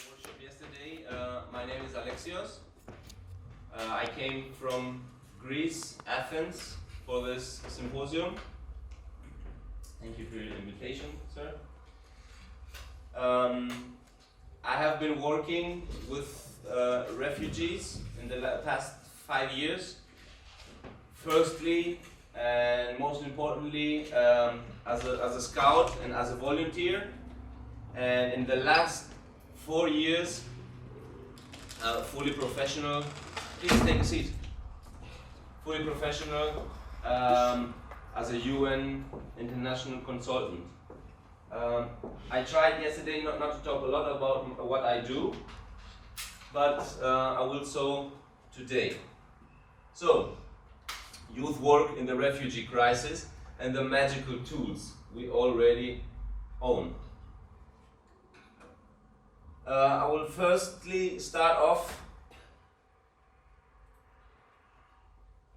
the workshop yesterday. My name is Alexios. I came from Greece, Athens, for this symposium. Thank you for your invitation, sir. I have been working with refugees in the past 5 years. Firstly, and most importantly, as a scout and as a volunteer. And in the last 4 years, fully professional. Please take a seat. Fully professional as a UN international consultant. I tried yesterday not to talk a lot about what I do, but I will so today. So, youth work in the refugee crisis and the magical tools we already own. I will firstly start off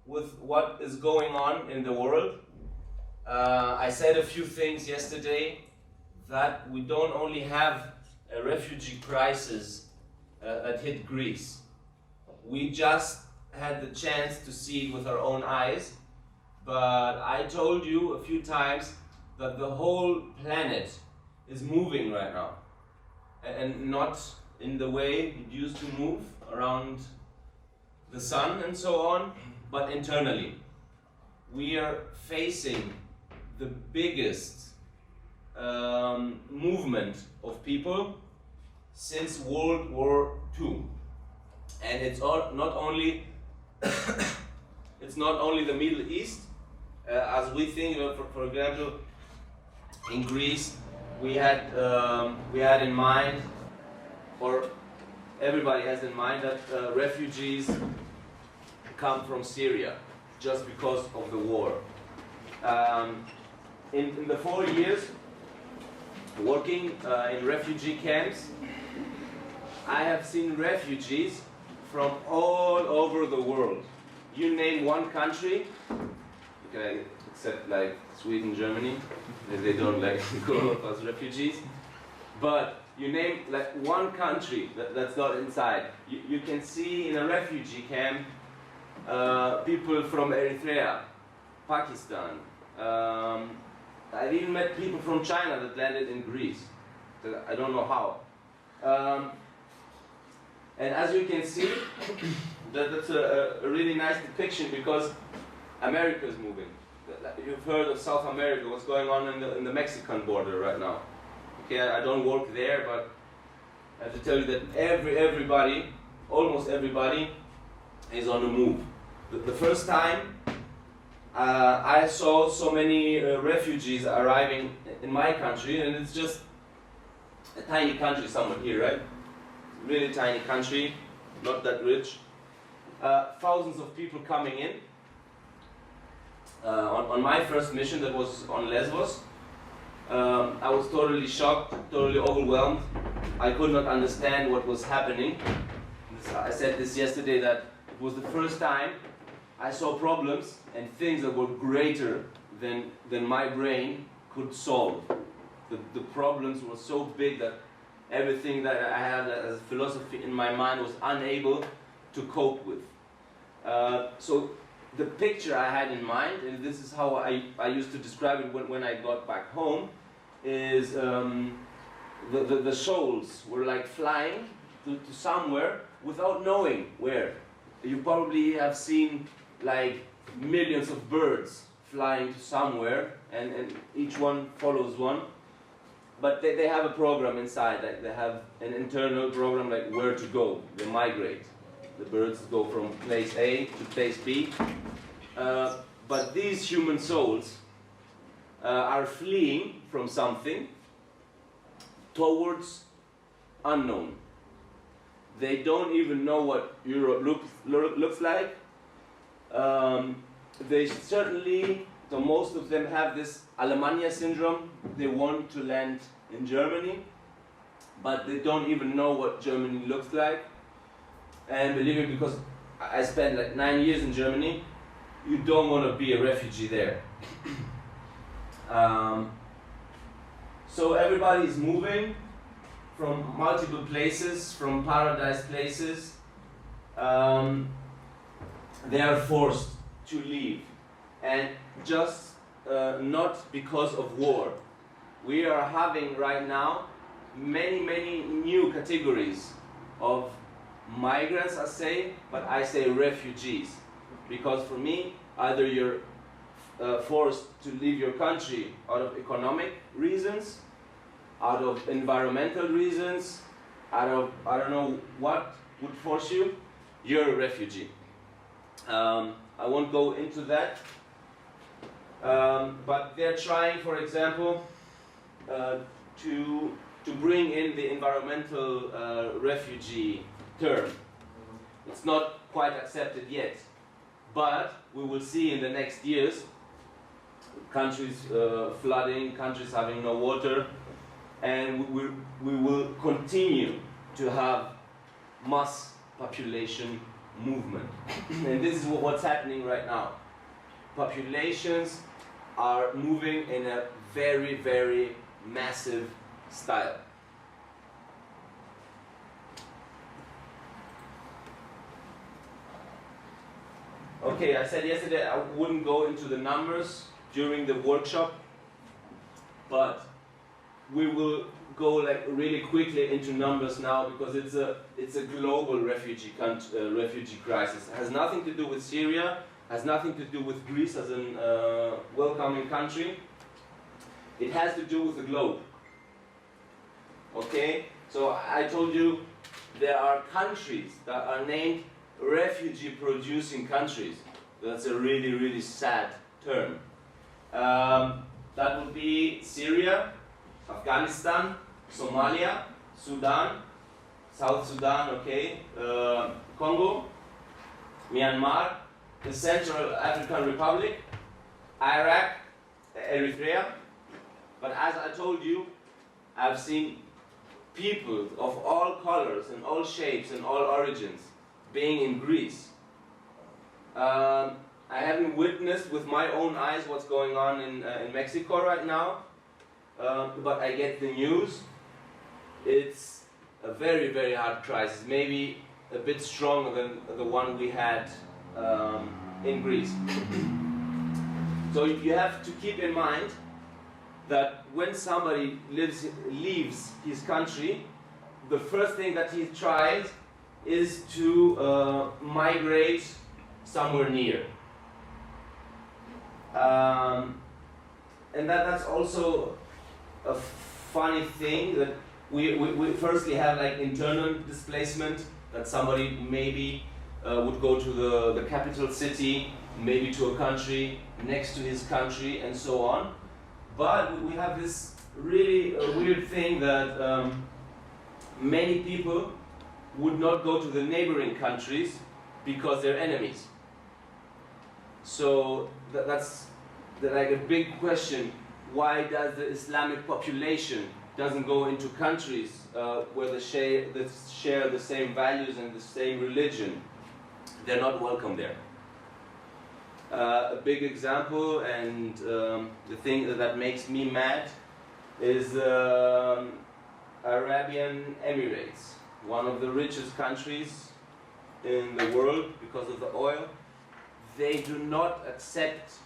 with what is going on in the world. I said a few things yesterday that we don't only have a refugee crisis that hit Greece. We just had the chance to see it with our own eyes, but I told you a few times that the whole planet is moving right now, and not in the way it used to move around the sun and so on, but internally. We are facing the biggest movement of people since World War II. And it's not only it's not only the Middle East, as we think. For example, in Greece, we had in mind, or everybody has in mind, that refugees come from Syria just because of the war. In the 4 years working in refugee camps, I have seen refugees from all over the world. You name one country, okay, except like Sweden, Germany, they don't like call us refugees. But you name like one country that's not inside. You can see in a refugee camp people from Eritrea, Pakistan. I've even met people from China that landed in Greece. I don't know how. And as you can see, that's a really nice depiction, because America is moving. You've heard of South America, what's going on in the Mexican border right now. Okay, I don't work there, but I have to tell you that everybody, almost everybody, is on the move. The first time I saw so many refugees arriving in my country, and it's just a tiny country somewhere here, right? Really tiny country, not that rich. Thousands of people coming in. On my first mission, that was on Lesbos, I was totally shocked, totally overwhelmed. I could not understand what was happening. I said this yesterday, that it was the first time I saw problems and things that were greater than my brain could solve. The problems were so big that everything that I have as a philosophy in my mind was unable to cope with. So the picture I had in mind, and this is how I used to describe it when I got back home, is the souls were like flying to somewhere without knowing where. You probably have seen like millions of birds flying to somewhere, and each one follows one. But they have a program inside, like they have an internal program, like where to go. They migrate. The birds go from place A to place B. But these human souls are fleeing from something towards unknown. They don't even know what Europe looks like. They certainly, so most of them have this Alemania syndrome. They want to land in Germany, but they don't even know what Germany looks like. And believe me, because I spent like 9 years in Germany, you don't want to be a refugee there. So everybody is moving from multiple places, from paradise places. They are forced to leave, and just not because of war. We are having right now many new categories of migrants, I say, but I say refugees, because for me, either you're forced to leave your country out of economic reasons, out of environmental reasons, out of, I don't know what would force you, you're a refugee. I won't go into that, but they're trying, for example, to bring in the environmental refugee term. It's not quite accepted yet, but we will see in the next years countries flooding, countries having no water, and we will continue to have mass population movement. And this is what's happening right now. Populations are moving in a very, very massive style. Okay, I said yesterday I wouldn't go into the numbers during the workshop, but we will go like really quickly into numbers now, because it's a global refugee crisis. It has nothing to do with Syria, has nothing to do with Greece as a welcoming country. It has to do with the globe. Okay, so I told you there are countries that are named refugee-producing countries. That's a really, really sad term. That would be Syria, Afghanistan, Somalia, Sudan, South Sudan, okay, Congo, Myanmar, the Central African Republic, Iraq, Eritrea. But as I told you, I've seen people of all colors and all shapes and all origins being in Greece. I haven't witnessed with my own eyes what's going on in Mexico right now, but I get the news. It's a very, very hard crisis, maybe a bit stronger than the one we had in Greece. So you have to keep in mind that when somebody leaves his country, the first thing that he tries is to migrate somewhere near. And that's also a funny thing, that we firstly have like internal displacement, that somebody maybe would go to the capital city, maybe to a country next to his country, and so on. But we have this really weird thing that many people would not go to the neighboring countries because they're enemies. So that's like a big question. Why does the Islamic population doesn't go into countries where they share the same values and the same religion? They're not welcome there. A big example, and the thing that makes me mad, is Arabian Emirates, one of the richest countries in the world because of the oil. They do not accept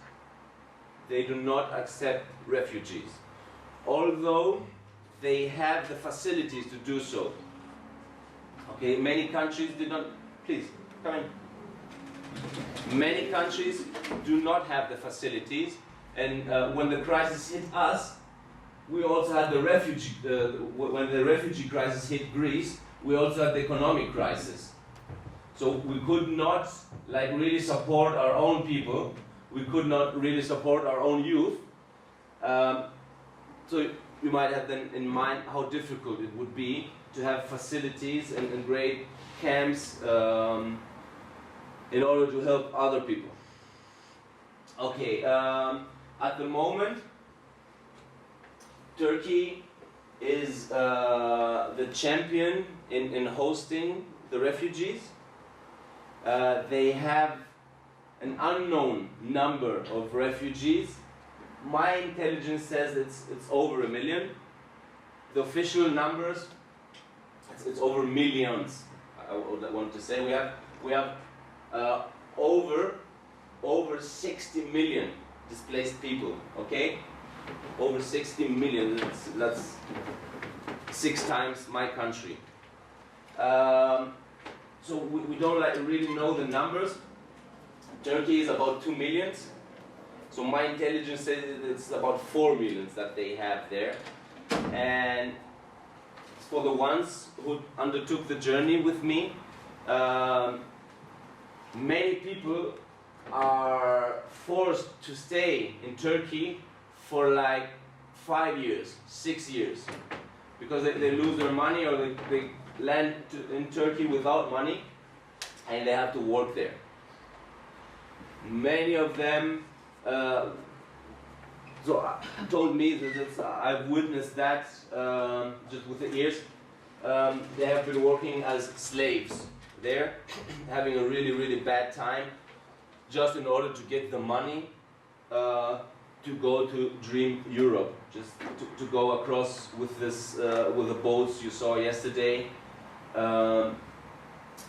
refugees, although they have the facilities to do so. Okay, many countries did not. Please come in. Many countries do not have the facilities, and when the crisis hit us, we also had the refugee. When the refugee crisis hit Greece, we also had the economic crisis. So we could not like really support our own people. We could not really support our own youth. So you might have then in mind how difficult it would be to have facilities and great camps in order to help other people. Okay, at the moment, Turkey is the champion in hosting the refugees. They have an unknown number of refugees. My intelligence says it's over 1 million. The official numbers it's over millions. I would want to say we have over 60 million displaced people. Okay, over 60 million. That's 6 times my country. So we don't really know the numbers. Turkey is about 2 million. So my intelligence says it's about 4 million that they have there. And for the ones who undertook the journey with me, many people are forced to stay in Turkey for like 5 years, 6 years, because they lose their money or they land in Turkey without money and they have to work there. Many of them told me that I've witnessed that just with the ears. They have been working as slaves there, having a really bad time, just in order to get the money to go to dream Europe, just to go across with with the boats you saw yesterday.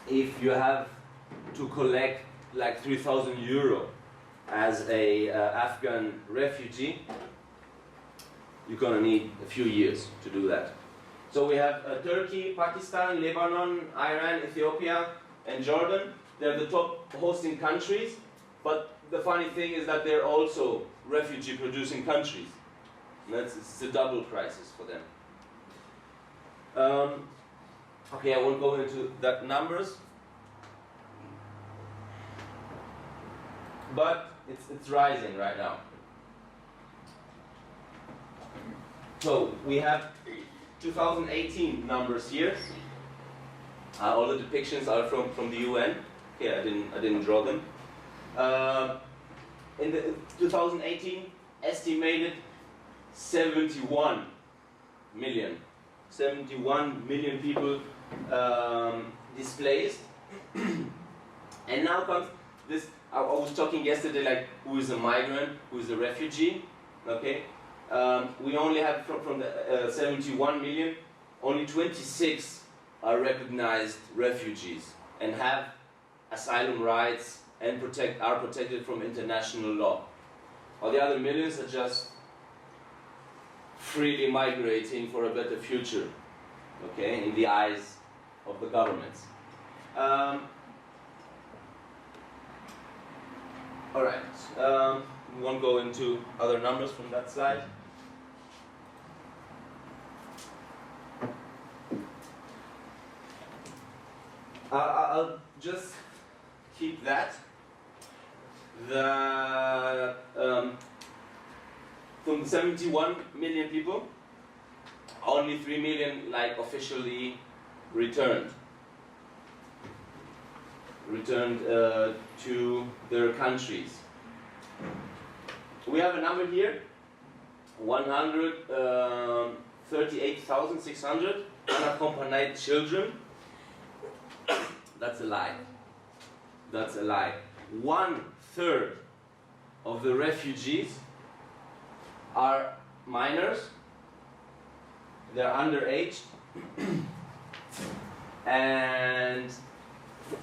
If you have to collect like 3,000 euro as a Afghan refugee, you're gonna need a few years to do that. So we have Turkey, Pakistan, Lebanon, Iran, Ethiopia, and Jordan. They're the top hosting countries, but the funny thing is that they're also refugee-producing countries. And it's a double crisis for them. Okay, I won't go into that numbers, but it's rising right now. So we have 2018 numbers here. All the depictions are from the UN. Okay, I didn't draw them. In the 2018, estimated 71 million people displaced. And now comes this. I was talking yesterday, like, who is a migrant, who is a refugee. Okay, we only have from the 71 million, only 26 are recognized refugees and have asylum rights and are protected from international law. All the other millions are just freely migrating for a better future, okay, in the eyes of the governments. All right, we won't go into other numbers from that slide. I'll just keep that. From 71 million people, only 3 million officially returned to their countries. We have a number here, 138,600 unaccompanied children. That's a lie. That's a lie. 1/3 of the refugees are minors. They're underage. And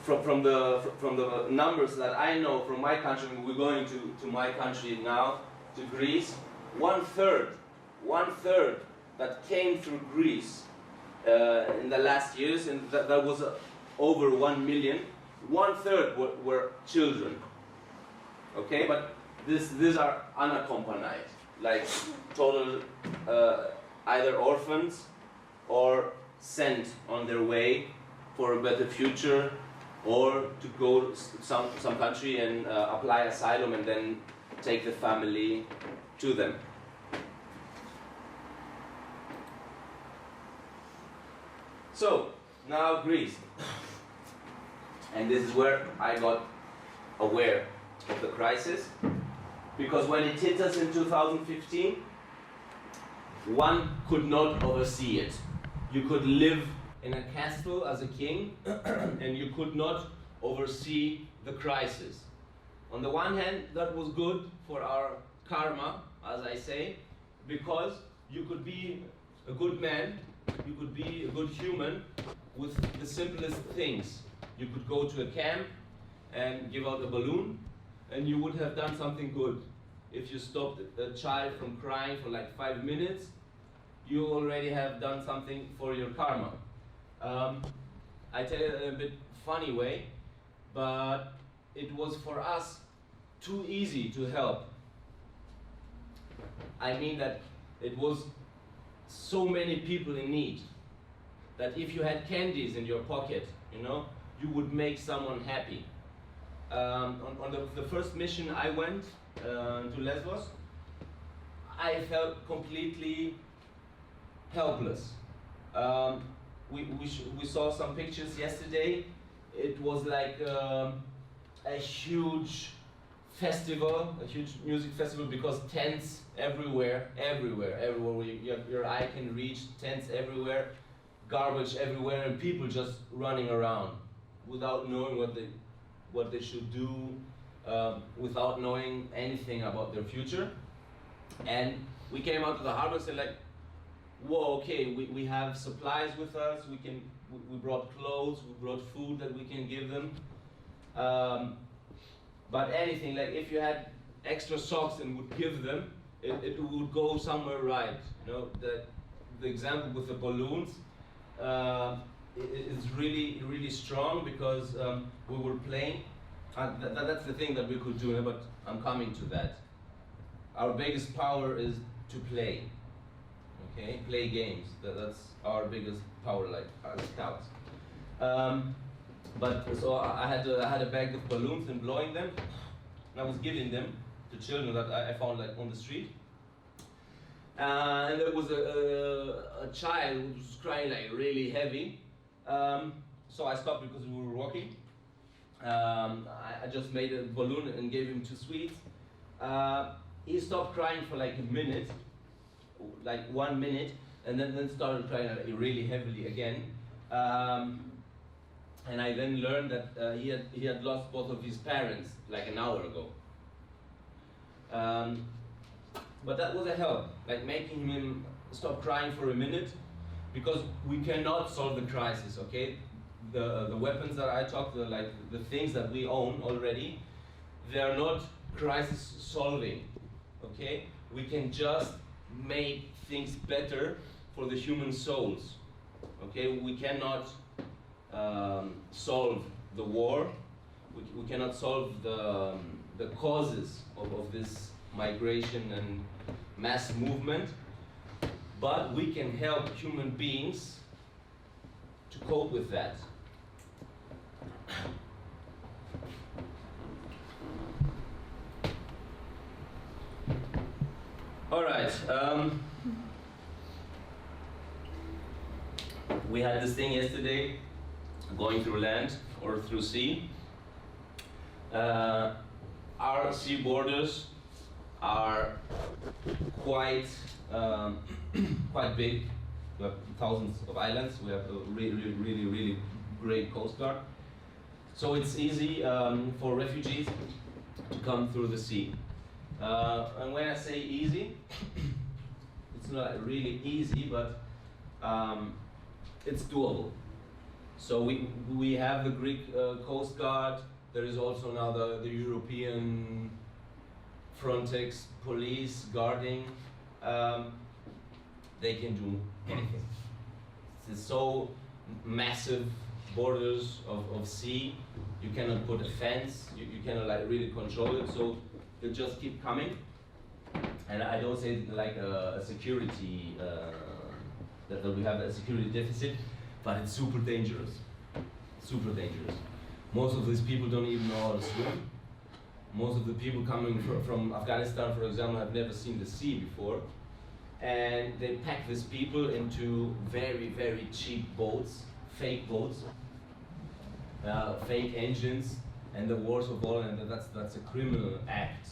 from the numbers that I know from my country, we're going to my country now, to Greece, 1/3 that came through Greece in the last years, and that was over 1 million. 1/3 were children. Okay, but these are unaccompanied, like total either orphans or sent on their way for a better future, or to go to some country and apply asylum and then take the family to them. So, now Greece. And this is where I got aware of the crisis, because when it hit us in 2015, one could not oversee it. You could live in a castle as a king, and you could not oversee the crisis. On the one hand, that was good for our karma, as I say, because you could be a good man, you could be a good human, with the simplest things. You could go to a camp and give out a balloon, and you would have done something good. If you stopped a child from crying for like 5 minutes, you already have done something for your karma. I tell it in a bit funny way, but it was for us too easy to help. I mean that it was so many people in need that if you had candies in your pocket, you know, you would make someone happy. On the first mission I went to Lesbos, I felt completely helpless. We saw some pictures yesterday. It was like a huge festival, a huge music festival, because tents everywhere. Your eye can reach, tents everywhere, garbage everywhere, and people just running around without knowing what they should do, without knowing anything about their future. And we came out to the harbor and said like, whoa, okay, we have supplies with us, we brought clothes, we brought food that we can give them. But anything, like if you had extra socks and would give them, it would go somewhere right. You know, the example with the balloons is really strong, because we were playing. That's the thing that we could do, but I'm coming to that. Our biggest power is to play. Okay, play games. That's our biggest power, like as scouts. But so I had a bag of balloons and blowing them, and I was giving them to children that I found like on the street. And there was a child who was crying like really heavy. So I stopped because we were walking. I just made a balloon and gave him 2 sweets. He stopped crying for like a minute, like 1 minute, and then started crying really heavily again. And I then learned that he had lost both of his parents like an hour ago. But that was a help, like making him stop crying for a minute, because we cannot solve the crisis. Okay, the weapons that I talked, the things that we own already, they are not crisis solving. Okay, we can just make things better for the human souls. Okay, we cannot solve the war. We cannot solve the causes of this migration and mass movement, but we can help human beings to cope with that. All right. We had this thing yesterday, going through land or through sea. Our sea borders are quite big. We have thousands of islands. We have a really great coast guard. So it's easy for refugees to come through the sea. And when I say easy, it's not really easy, but it's doable. So we have the Greek Coast Guard. There is also now the European Frontex police guarding. They can do anything. It's so massive borders of sea. You cannot put a fence. You cannot like really control it. So they just keep coming. And I don't say like a security that we have a security deficit, but it's super dangerous. Super dangerous. Most of these people don't even know how to swim. Most of the people coming from Afghanistan, for example, have never seen the sea before. And they pack these people into very cheap boats, fake boats, fake engines, and the worst of all, and that's a criminal act.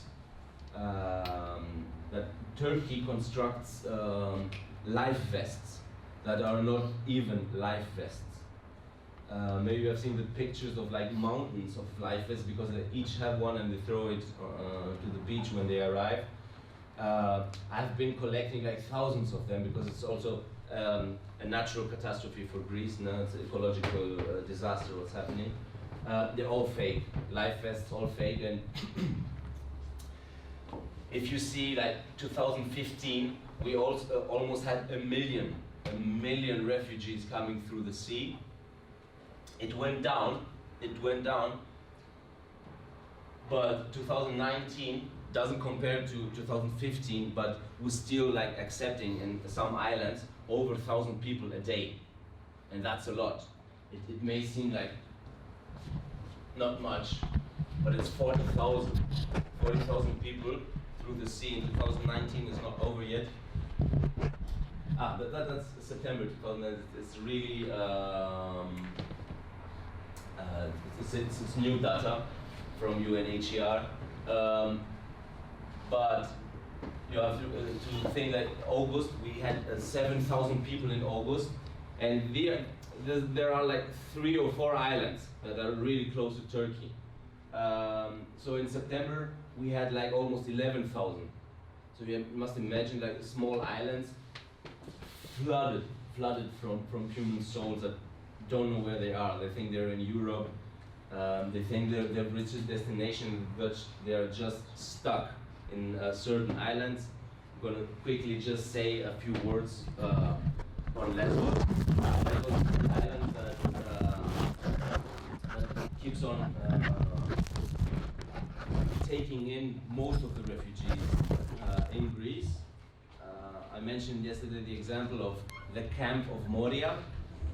That Turkey constructs life vests that are not even life vests. Maybe you have seen the pictures of like mountains of life vests, because they each have one and they throw it to the beach when they arrive. I've been collecting like thousands of them, because it's also a natural catastrophe for Greece, no, it's an ecological disaster what's happening. They're all fake. Life vests all fake, and if you see like 2015, we also almost had a million refugees coming through the sea. It went down, but 2019 doesn't compare to 2015, but we're still like accepting in some islands over 1,000 people a day, and that's a lot. It may seem like not much, but it's 40,000 people through the sea in 2019. Is not over yet. That's September 2019. It's really it's new data from UNHCR, but you have to think that August we had 7,000 people in August, and there are like 3 or 4 islands that are really close to Turkey. So in September we had like almost 11,000. So you must imagine like small islands flooded from human souls that don't know where they are. They think they're in Europe. They think they're richest destination, but they are just stuck in certain islands. I'm gonna quickly just say a few words on Lesbos. Lesbos is an island that keeps on taking in most of the refugees in Greece. I mentioned yesterday the example of the camp of Moria.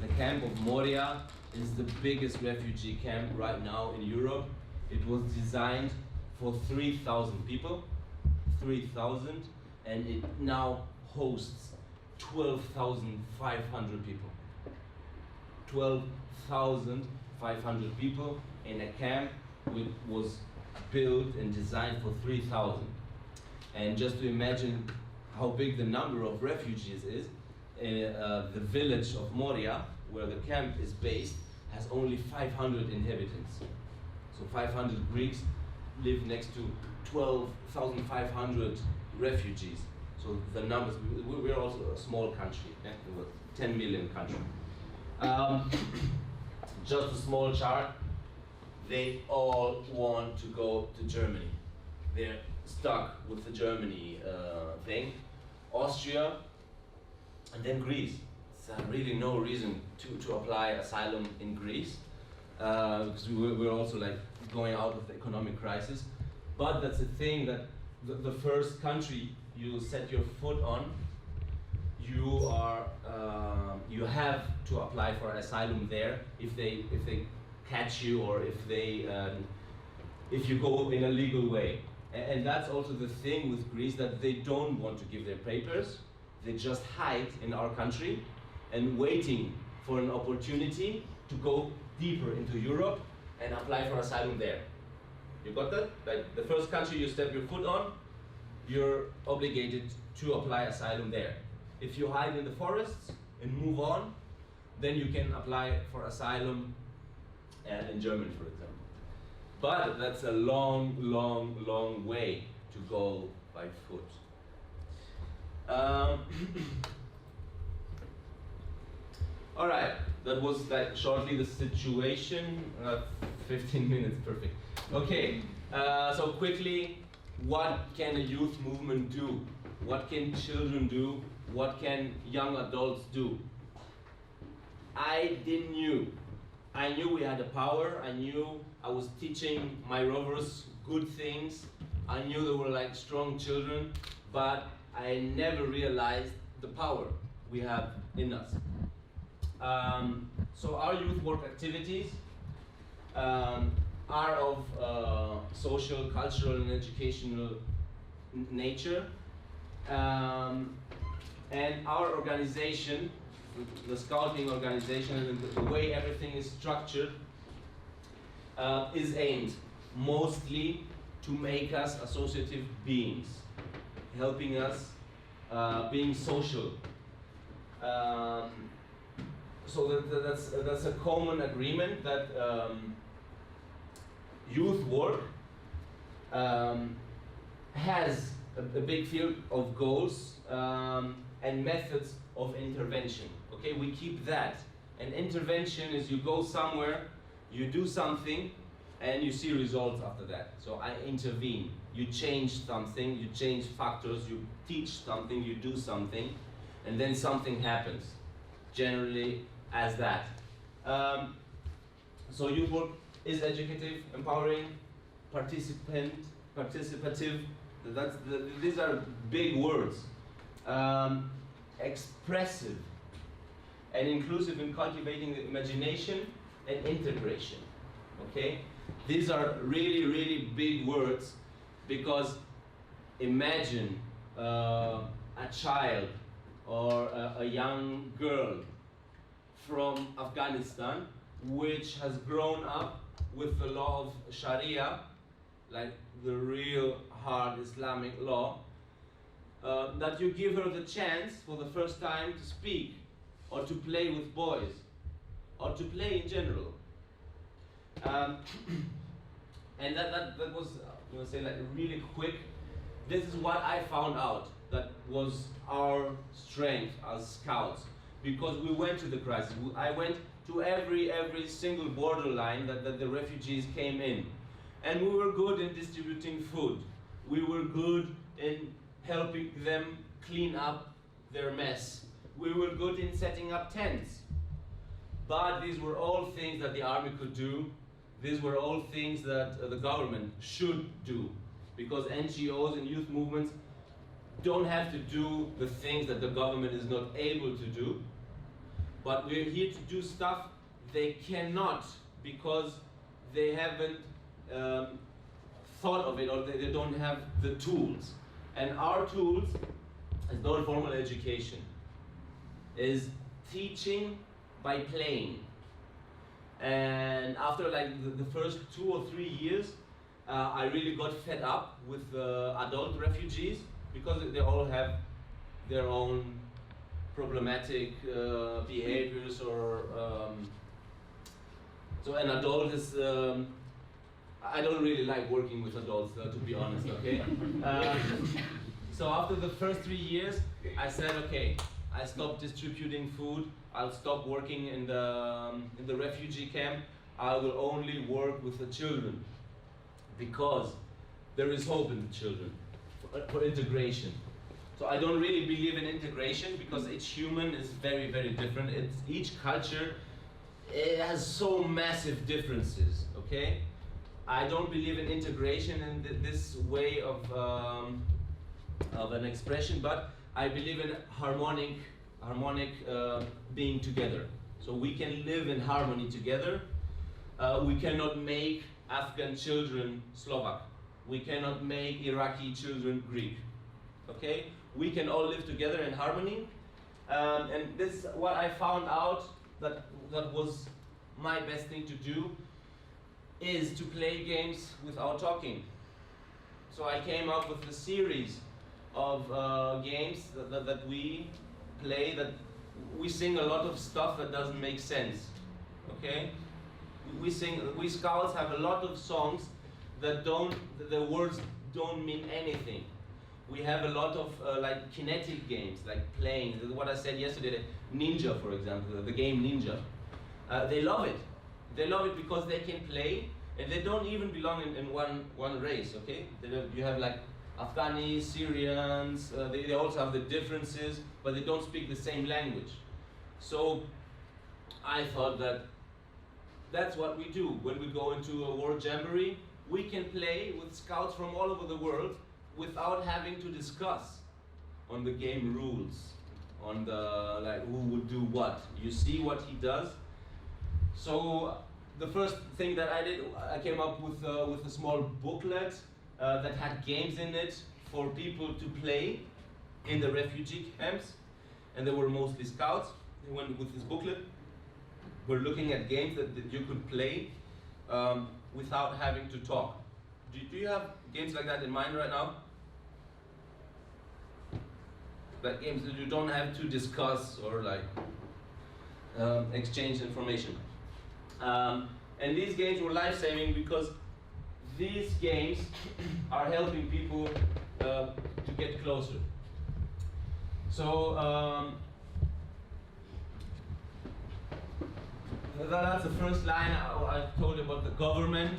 The camp of Moria is the biggest refugee camp right now in Europe. It was designed for 3,000 people, 3,000, and it now hosts 12,500 people. 12,500 people in a camp which was built and designed for 3,000. And just to imagine how big the number of refugees is, the village of Moria, where the camp is based, has only 500 inhabitants. So 500 Greeks live next to 12,500 refugees. So the numbers, we're also a small country, we're a 10 million country. Just a small chart, they all want to go to Germany. They're stuck with the Germany thing. Austria, and then Greece. There's really no reason to apply asylum in Greece, because we're also like going out of the economic crisis. But that's the thing, that the first country you set your foot on, you have to apply for asylum there if they catch you, or if you go in a legal way. And that's also the thing with Greece, that they don't want to give their papers. They just hide in our country and waiting for an opportunity to go deeper into Europe and apply for asylum there. You got that? Like the first country you step your foot on, you're obligated to apply asylum there. If you hide in the forests and move on, then you can apply for asylum in Germany, for example. But that's a long, long, long way to go by foot. All right, that was like shortly the situation. 15 minutes, perfect. Okay, so quickly, what can a youth movement do? What can children do? What can young adults do? I knew we had the power. I knew I was teaching my rovers good things. I knew they were like strong children, but I never realized the power we have in us. So our youth work activities are of social, cultural, and educational nature. And our organization, the scouting organization, and the way everything is structured, is aimed mostly to make us associative beings, helping us being social. So that's a common agreement that youth work has a big field of goals and methods of intervention. Okay, we keep that. And intervention is you go somewhere, you do something, and you see results after that. So I intervene. You change something, you change factors, you teach something, you do something, and then something happens. Generally as that. So youth work is educative, empowering, participative. These are big words. Expressive and inclusive in cultivating the imagination and integration. Okay? These are really, really big words, because imagine a child or a young girl from Afghanistan which has grown up with the law of Sharia, like the real hard Islamic law, that you give her the chance for the first time to speak or to play with boys or to play in general. And that was, say, like really quick. This is what I found out that was our strength as scouts, because we went to the crisis. I went to every single borderline that the refugees came in, and we were good in distributing food. We were good in helping them clean up their mess. We were good in setting up tents. But these were all things that the army could do. These were all things that the government should do, because NGOs and youth movements don't have to do the things that the government is not able to do. But we're here to do stuff they cannot, because they haven't thought of it, or they don't have the tools. And our tools is non-formal education, is teaching by playing. And after like the first 2 or 3 years, I really got fed up with adult refugees, because they all have their own problematic behaviors, or so an adult is, I don't really like working with adults, to be honest, okay? So after the first 3 years, I said, okay, I stopped distributing food, I'll stop working in the refugee camp, I will only work with the children, because there is hope in the children for integration. So I don't really believe in integration, because each human is very, very different. Each culture, it has so massive differences, okay? I don't believe in integration in this way of an expression, but I believe in harmonic being together. So we can live in harmony together. We cannot make Afghan children Slovak. We cannot make Iraqi children Greek. Okay? We can all live together in harmony. And this is what I found out that was my best thing to do, is to play games without talking. So I came up with a series of games that we play, that we sing a lot of stuff that doesn't make sense. Okay? We scouts have a lot of songs that the words don't mean anything. We have a lot of like kinetic games, like playing, what I said yesterday, Ninja, for example, the game Ninja. They love it. They love it because they can play, and they don't even belong in one race, okay? You have like Afghans, Syrians, they also have the differences, but they don't speak the same language. So I thought that that's what we do. When we go into a world jamboree, we can play with scouts from all over the world without having to discuss on the game rules, on the like who would do what. You see what he does. So the first thing that I did, I came up with a small booklet that had games in it for people to play in the refugee camps, and they were mostly scouts. They went with this booklet. We're looking at games that you could play without having to talk. Do you have games like that in mind right now? Like games that you don't have to discuss or like exchange information. And these games were life-saving because these games are helping people to get closer. So that's the first line I told you about the government.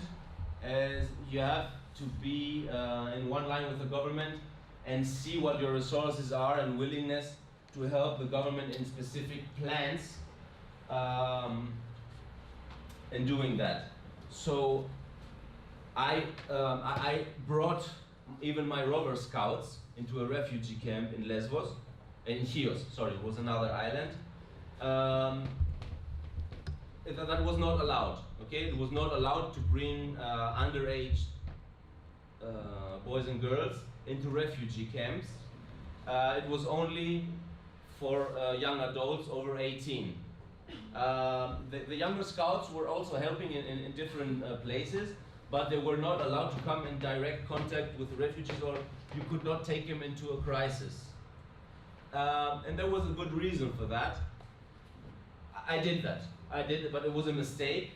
Is you have to be in one line with the government and see what your resources are and willingness to help the government in specific plans in doing that. So I brought even my rover scouts into a refugee camp in Lesbos, in Chios, sorry, it was another island. That was not allowed, okay? It was not allowed to bring underage boys and girls into refugee camps. It was only for young adults over 18. The younger scouts were also helping in different places, but they were not allowed to come in direct contact with refugees, or you could not take them into a crisis. And there was a good reason for that. I did that. I did it, but it was a mistake.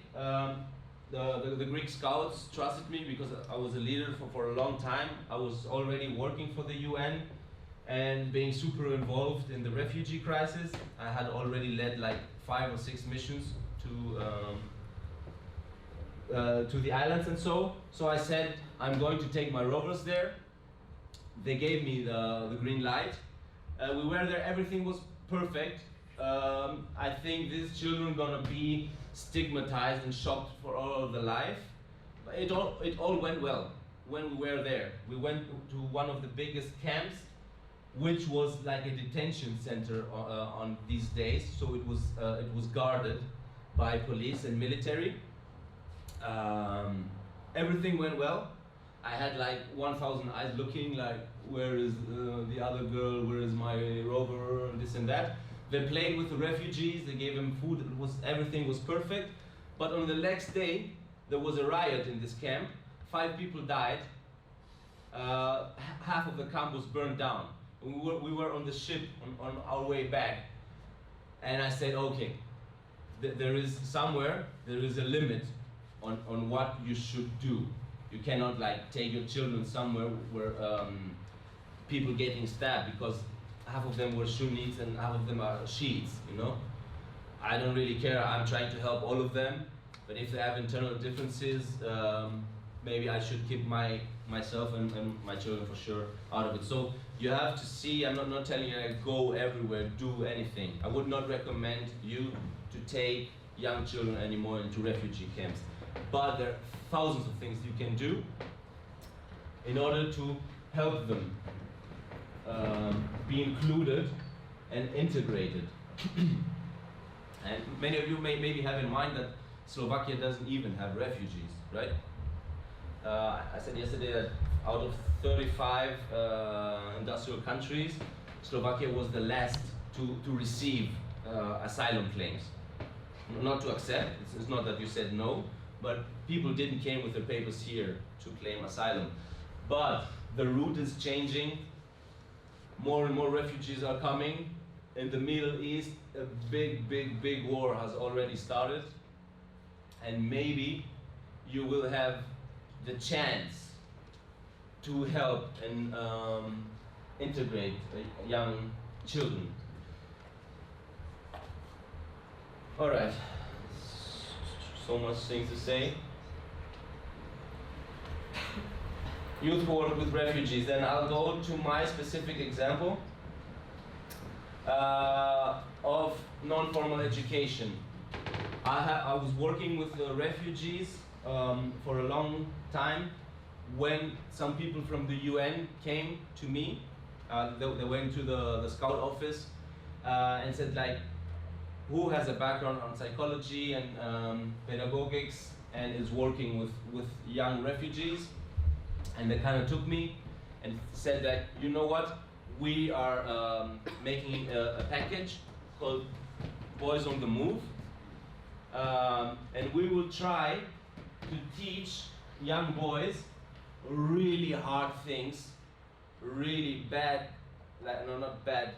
The Greek scouts trusted me because I was a leader for a long time. I was already working for the UN and being super involved in the refugee crisis. I had already led like 5 or 6 missions to the islands and so I said, I'm going to take my rovers there. They gave me the green light. We were there, everything was perfect. I think these children gonna be stigmatized and shocked for all of their life. But it all went well when we were there. We went to one of the biggest camps, which was like a detention center on these days. So it was guarded by police and military. Everything went well. I had like 1,000 eyes looking like, where is the other girl, where is my rover, this and that. They played with the refugees, they gave them food, everything was perfect. But on the next day, there was a riot in this camp. 5 people died. Half of the camp was burned down. We were on the ship on our way back. And I said, okay, there is a limit on what you should do. You cannot like take your children somewhere where people getting stabbed, because half of them were Sunnis and half of them are Shiites, you know? I don't really care, I'm trying to help all of them, but if they have internal differences, maybe I should keep myself and my children for sure out of it. So you have to see, I'm not telling you like, go everywhere, do anything. I would not recommend you to take young children anymore into refugee camps. But there are thousands of things you can do in order to help them be included and integrated. And many of you may maybe have in mind that Slovakia doesn't even have refugees, right? I said yesterday that out of 35 industrial countries, Slovakia was the last to receive asylum claims. Not to accept, it's not that you said no, but people didn't came with their papers here to claim asylum. But the route is changing. More and more refugees are coming. In the Middle East, a big war has already started. And maybe you will have the chance to help and integrate young children. All right. So much things to say. Youth work with refugees. Then I'll go to my specific example of non-formal education. I was working with the refugees for a long time. When some people from the UN came to me, they went to the scout office and said like, who has a background on psychology and pedagogics and is working with young refugees, and they kind of took me and said that, you know what, we are making a package called Boys on the Move, and we will try to teach young boys really hard things, really bad, like, no, not bad,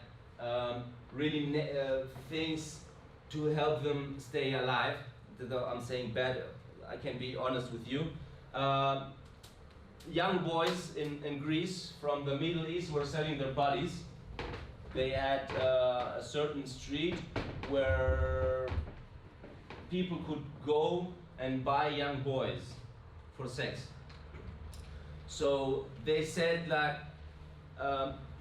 really things to help them stay alive. I'm saying bad, I can be honest with you. Young boys in Greece from the Middle East were selling their bodies. They had a certain street where people could go and buy young boys for sex. So they said like,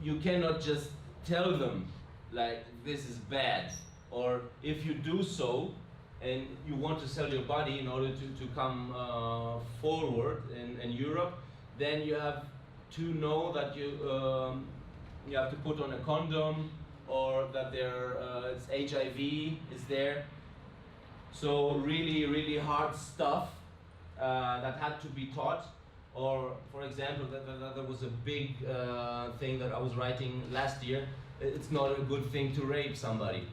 you cannot just tell them like this is bad, or if you do so and you want to sell your body in order to come forward in Europe, then you have to know that you have to put on a condom, or that it's HIV is there. So really hard stuff that had to be taught. Or for example, there was a big thing that I was writing last year. It's not a good thing to rape somebody.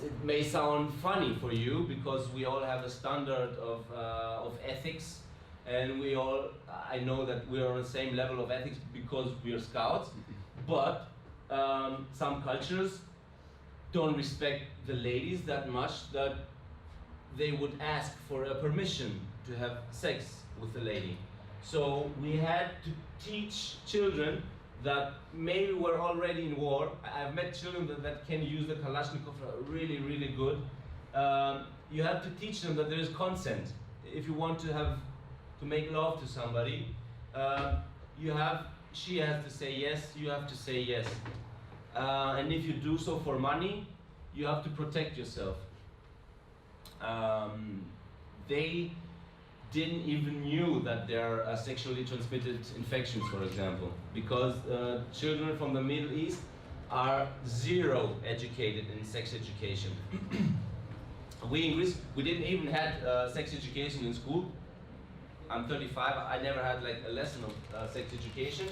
It may sound funny for you because we all have a standard of ethics, and I know that we are on the same level of ethics because we are scouts, but some cultures don't respect the ladies that much that they would ask for a permission to have sex with the lady. So we had to teach children that maybe we're already in war. I've met children that can use the Kalashnikov really good. You have to teach them that there is consent. If you want to make love to somebody, she has to say yes, you have to say yes. And if you do so for money, you have to protect yourself. They didn't even knew that there are sexually transmitted infections, for example, because children from the Middle East are zero educated in sex education. We in Greece, we didn't even have sex education in school. I'm 35, I never had like a lesson of sex education.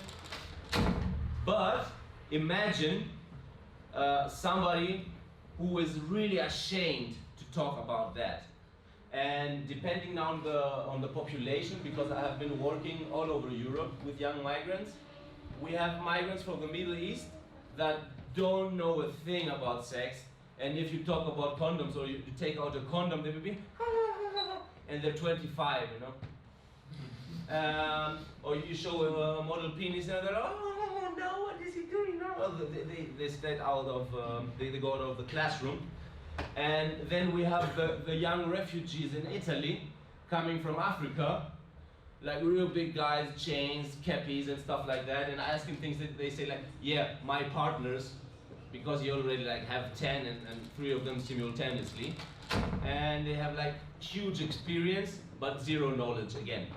But imagine somebody who is really ashamed to talk about that. And depending on the population, because I have been working all over Europe with young migrants, we have migrants from the Middle East that don't know a thing about sex. And if you talk about condoms, or you take out a condom, they will be, and they're 25, you know. Or you show a model penis, and they're like, oh no, what is he doing now? Well, they stay out of, they go out of the classroom. And then we have the young refugees in Italy coming from Africa, like real big guys, chains, cappies and stuff like that, and I ask them things that they say like, yeah, my partners, because you already like have 10 and 3 of them simultaneously, and they have like huge experience but zero knowledge again.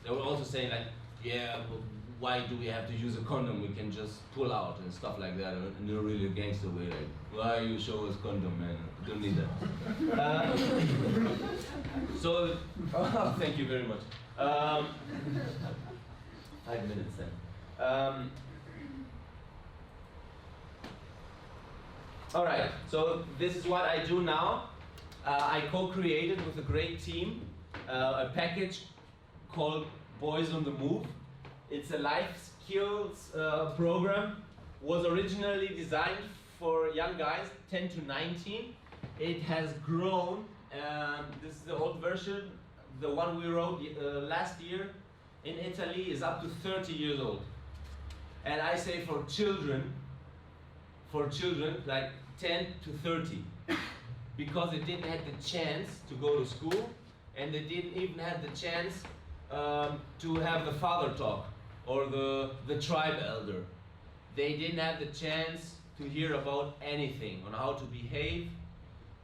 They were also saying like, yeah, well, why do we have to use a condom? We can just pull out and stuff like that. And they're really a gangster way, like, why you show us condom, man? We don't need that. So, oh, thank you very much. 5 minutes then. All right, so this is what I do now. I co-created with a great team a package called Boys on the Move. It's a life skills program. Was originally designed for young guys, 10 to 19. It has grown. This is the old version. The one we wrote last year in Italy is up to 30 years old. And I say for children like 10 to 30, because they didn't have the chance to go to school, and they didn't even have the chance to have the father talk or the tribe elder. They didn't have the chance to hear about anything on how to behave,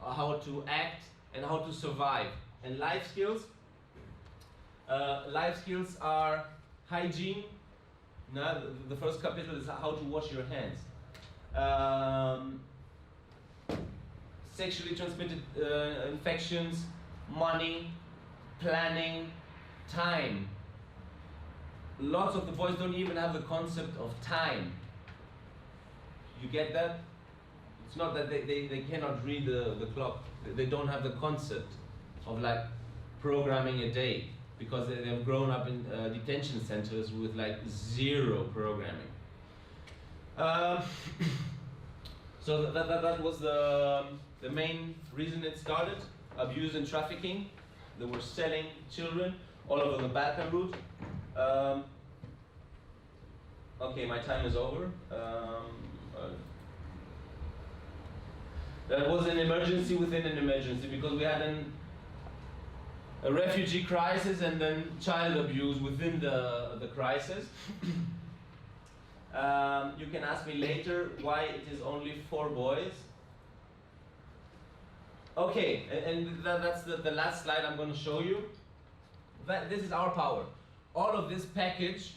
how to act, and how to survive. And life skills are hygiene. Now, the first capital is how to wash your hands. Sexually transmitted infections, money, planning, time. Lots of the boys don't even have the concept of time. You get that? It's not that they cannot read the clock. They don't have the concept of like programming a day, because they've grown up in detention centers with like zero programming. So that was the main reason it started. Abuse and trafficking. They were selling children all over the Balkan route. Okay, my time is over. That was an emergency within an emergency, because we had a refugee crisis and then child abuse within the crisis. You can ask me later why it is only 4 boys. Okay, and that's the last slide I'm going to show you. This is our power. All of this package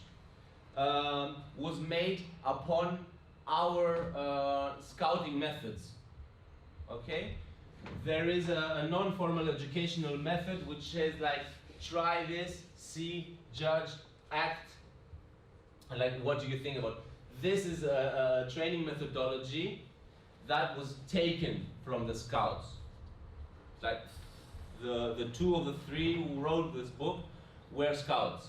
was made upon our scouting methods. Okay? There is a non-formal educational method which says like, try this, see, judge, act. Like, what do you think about? This is a training methodology that was taken from the scouts. Like, the 2 of the 3 who wrote this book were scouts.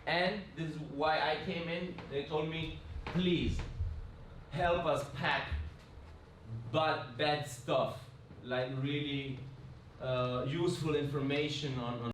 And this is why I came in. They told me, please, help us pack bad stuff, like really useful information on